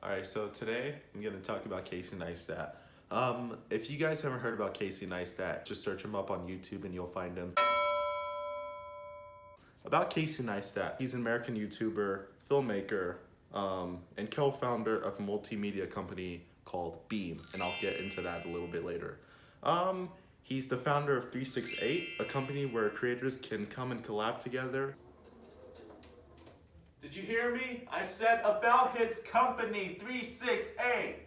Alright, so today I'm going to talk about Casey Neistat. If you guys haven't heard about Casey Neistat, just search him up on YouTube and you'll find him. About Casey Neistat, he's an American YouTuber, filmmaker, and co-founder of a multimedia company called Beam, and I'll get into that a little bit later. He's the founder of 368, a company where creators can come and collab together. Did you hear me? I said about his company, 368.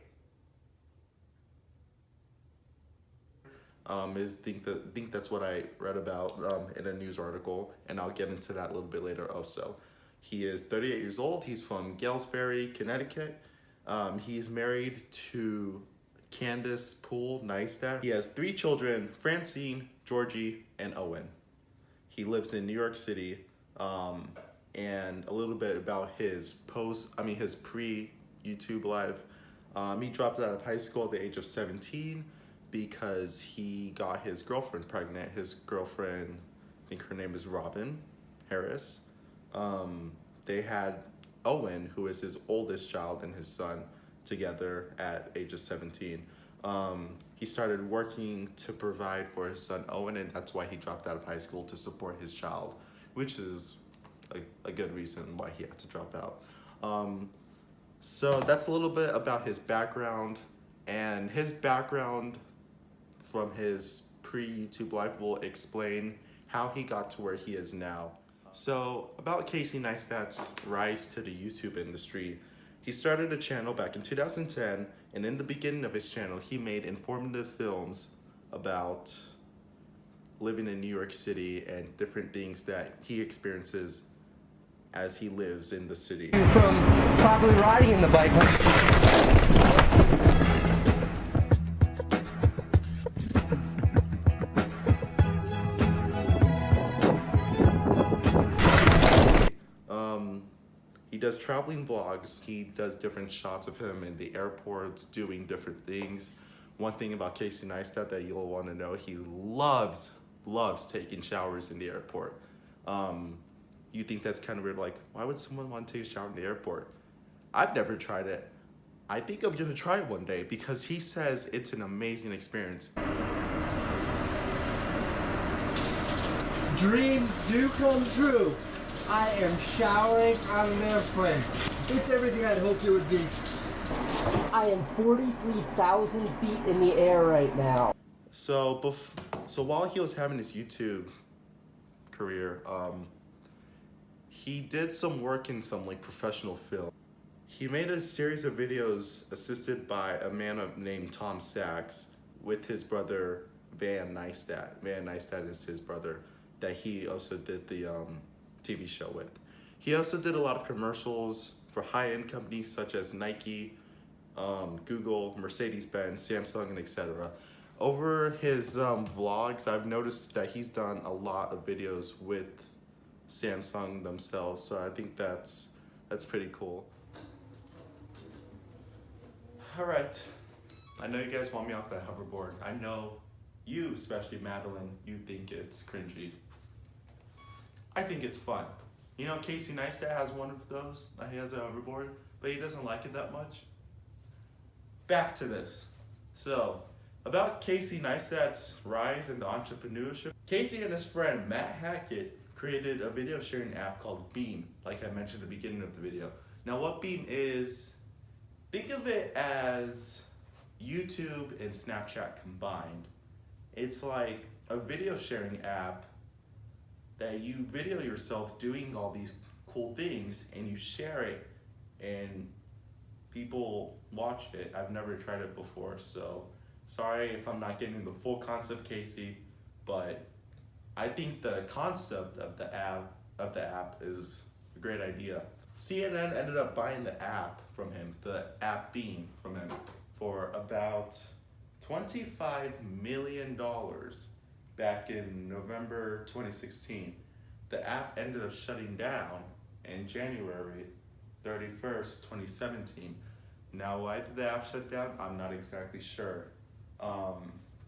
Think that's what I read about in a news article, and I'll get into that a little bit later also. He is 38 years old. He's from Galesbury, Connecticut. He's married to Candace Poole Neistat. He has 3 children, Francine, Georgie, and Owen. He lives in New York City. And a little bit about his his pre-YouTube life. He dropped out of high school at the age of 17 because he got his girlfriend pregnant. His girlfriend, I think her name is Robin Harris. They had Owen, who is his oldest child, and his son together at age of 17. He started working to provide for his son Owen, and that's why he dropped out of high school, to support his child, which is a good reason why he had to drop out. So that's a little bit about his background, and his background from his pre-YouTube life will explain how he got to where he is now. So about Casey Neistat's rise to the YouTube industry, he started a channel back in 2010, and in the beginning of his channel, he made informative films about living in New York City and different things that he experiences as he lives in the city. From probably riding in the bike. He does traveling vlogs. He does different shots of him in the airports doing different things. One thing about Casey Neistat that you'll want to know, he loves taking showers in the airport. You think that's kind of weird, like, why would someone want to take a shower in the airport? I've never tried it. I think I'm gonna try it one day because he says it's an amazing experience. Dreams do come true. I am showering on an airplane. It's everything I'd hoped it would be. I am 43,000 feet in the air right now. So while he was having his YouTube career, he did some work in some professional film. He made a series of videos assisted by a man named Tom Sachs with his brother Van Neistat. Van Neistat is his brother that he also did the TV show with. He also did a lot of commercials for high-end companies such as Nike, Google, Mercedes-Benz, Samsung, and etc. Over his vlogs, I've noticed that he's done a lot of videos with Samsung themselves, so I think that's pretty cool. Alright, I know you guys want me off that hoverboard. I know you, especially Madeline, you think it's cringy. I think it's fun. You know, Casey Neistat has one of those. He has a hoverboard, but he doesn't like it that much. Back to this. So, about Casey Neistat's rise into entrepreneurship, Casey and his friend Matt Hackett created a video sharing app called Beam, like I mentioned at the beginning of the video. Now what Beam is, think of it as YouTube and Snapchat combined. It's like a video sharing app that you video yourself doing all these cool things and you share it and people watch it. I've never tried it before, so sorry if I'm not getting the full concept, Casey, but I think the concept of the app is a great idea. CNN ended up buying the app from him, the app Beam from him, for about $25 million back in November 2016. The app ended up shutting down in January 31st, 2017. Now, why did the app shut down? I'm not exactly sure.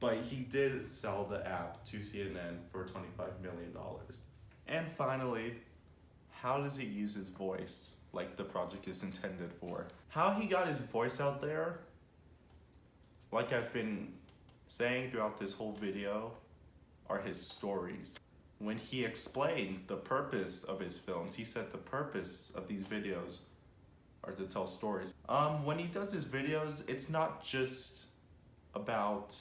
But he did sell the app to CNN for $25 million. And finally, how does he use his voice like the project is intended for? How he got his voice out there, like I've been saying throughout this whole video, are his stories. When he explained the purpose of his films, he said the purpose of these videos are to tell stories. When he does his videos, it's not just about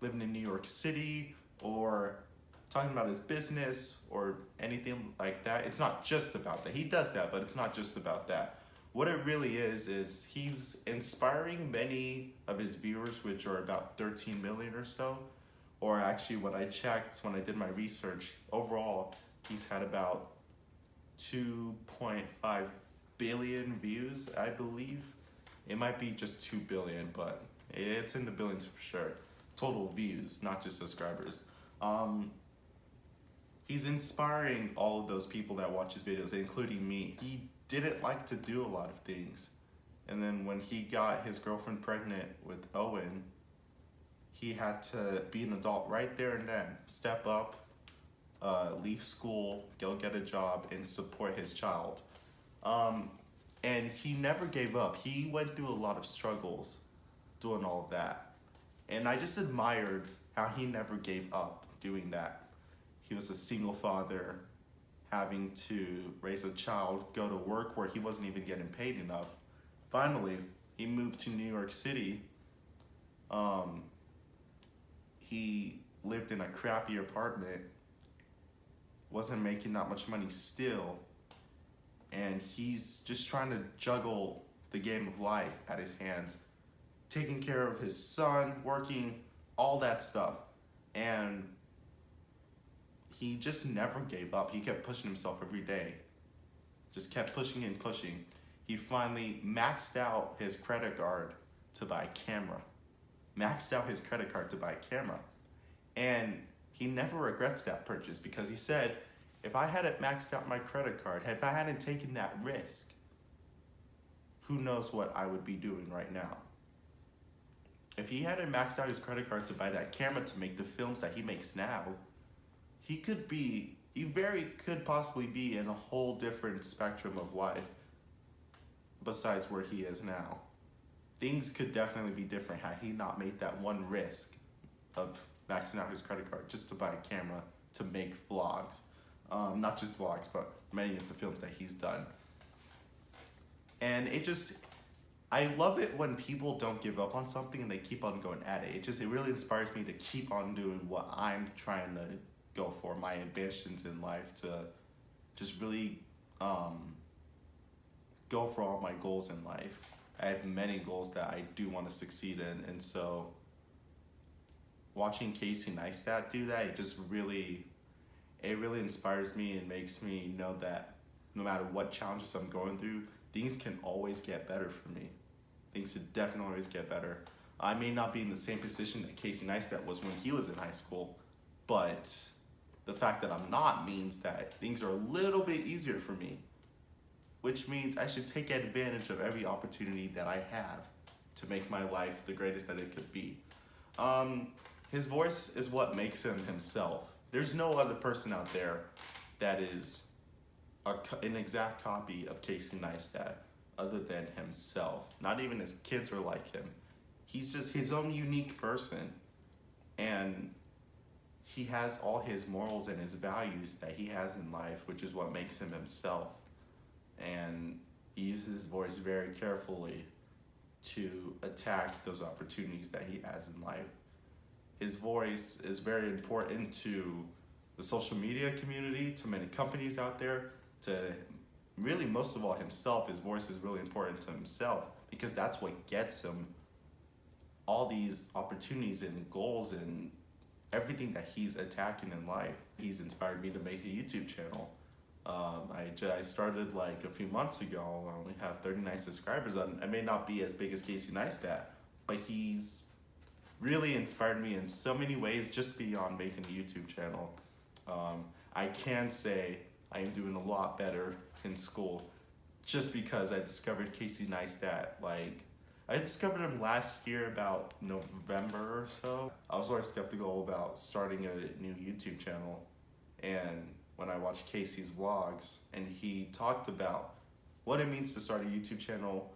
living in New York City or talking about his business or anything like that. It's not just about that. He does that, but it's not just about that. What it really is he's inspiring many of his viewers, which are about 13 million or so. Or actually, when I checked, when I did my research, overall, he's had about 2.5 billion views, I believe. It might be just 2 billion, but it's in the billions for sure. Total views, not just subscribers. He's inspiring all of those people that watch his videos, including me. He didn't like to do a lot of things. And then when he got his girlfriend pregnant with Owen, he had to be an adult right there and then. Step up, leave school, go get a job, and support his child. And he never gave up. He went through a lot of struggles doing all of that. And I just admired how he never gave up doing that. He was a single father, having to raise a child, go to work where he wasn't even getting paid enough. Finally, he moved to New York City. He lived in a crappy apartment, wasn't making that much money still, and he's just trying to juggle the game of life at his hands, taking care of his son, working, all that stuff. And he just never gave up. He kept pushing himself every day, just kept pushing and pushing. He finally maxed out his credit card to buy a camera. Maxed out his credit card to buy a camera. And he never regrets that purchase because he said, if I hadn't maxed out my credit card, if I hadn't taken that risk, who knows what I would be doing right now. If he hadn't maxed out his credit card to buy that camera to make the films that he makes now, he very could possibly be in a whole different spectrum of life besides where he is now. Things could definitely be different had he not made that one risk of maxing out his credit card just to buy a camera to make vlogs. Not just vlogs, but many of the films that he's done. And I love it when people don't give up on something and they keep on going at it. It really inspires me to keep on doing what I'm trying to go for, my ambitions in life, to just really go for all my goals in life. I have many goals that I do want to succeed in, and so watching Casey Neistat do that, it really inspires me and makes me know that no matter what challenges I'm going through, things can always get better for me. Things can definitely always get better. I may not be in the same position that Casey Neistat was when he was in high school, but the fact that I'm not means that things are a little bit easier for me, which means I should take advantage of every opportunity that I have to make my life the greatest that it could be. His voice is what makes him himself. There's no other person out there that is an exact copy of Casey Neistat other than himself. Not even his kids are like him. He's just his own unique person, and he has all his morals and his values that he has in life, which is what makes him himself. And he uses his voice very carefully to attack those opportunities that he has in life. His voice is very important to the social media community, to many companies out there, to really most of all himself. His voice is really important to himself because that's what gets him all these opportunities and goals and everything that he's attacking in life. He's inspired me to make a YouTube channel. I started like a few months ago. I only have 39 subscribers. I may not be as big as Casey Neistat, but he's really inspired me in so many ways just beyond making a YouTube channel. I can say I am doing a lot better in school just because I discovered Casey Neistat. I discovered him last year about November or so. I was always skeptical about starting a new YouTube channel, and when I watched Casey's vlogs, and he talked about what it means to start a YouTube channel,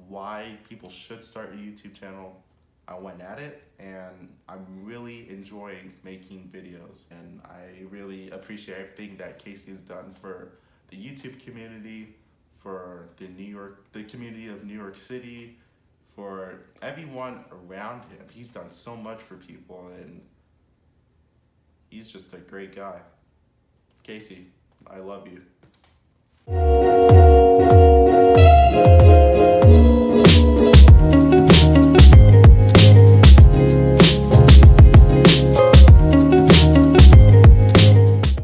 why people should start a YouTube channel. I went at it, and I'm really enjoying making videos, and I really appreciate everything that Casey has done for the YouTube community, for the community of New York City, for everyone around him. He's done so much for people, and he's just a great guy. Casey, I love you.